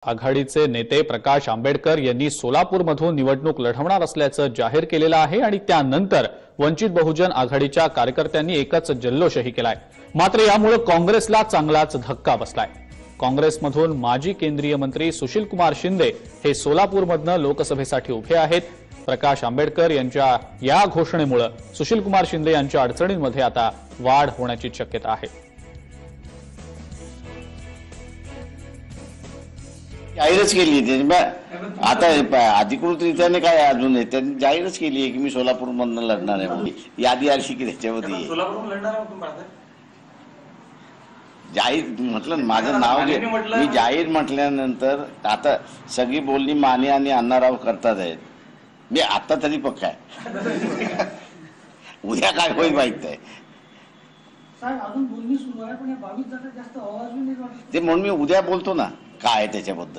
आघाडीचे नेते प्रकाश आंबेडकर यांनी सोलापूरमधून निवडणूक लढवणार असल्याचं जाहीर केलेलं आहे आणि त्यानंतर वंचित बहुजन आघाडीच्या कार्यकर्त्यांनी एकच जल्लोषही केलाय। मात्र यामुळे काँग्रेसला चांगलाच धक्का बसलाय। काँग्रेसमधून माजी केंद्रीय मंत्री सुशील कुमार शिंदे हे सोलापूरमधनं लोकसभेसाठी उभे आहेत। प्रकाश आंबेडकर यांच्या या घोषणेमुळे सुशील कुमार शिंदे यांच्या अडचणींमध्ये आता वाढ होण्याची शक्यता आहे। जाहीरच केली आहे आता अधिकृतरित्या काय अजून आहे त्यांनी जाहीरच केली आहे की मी सोलापूरमधून लढणार आहे म्हणून यादी आली की त्याच्यामध्ये जाहीर म्हटलं माझं नाव घे मी जाहीर म्हटल्यानंतर आता सगळी बोलणी माने आणि अण्णाराव करतात आहेत। मी आता तरी पक्का आहे उद्या काय होईल माहित आहे ते म्हणून मी उद्या बोलतो ना काय त्याच्याबद्दल।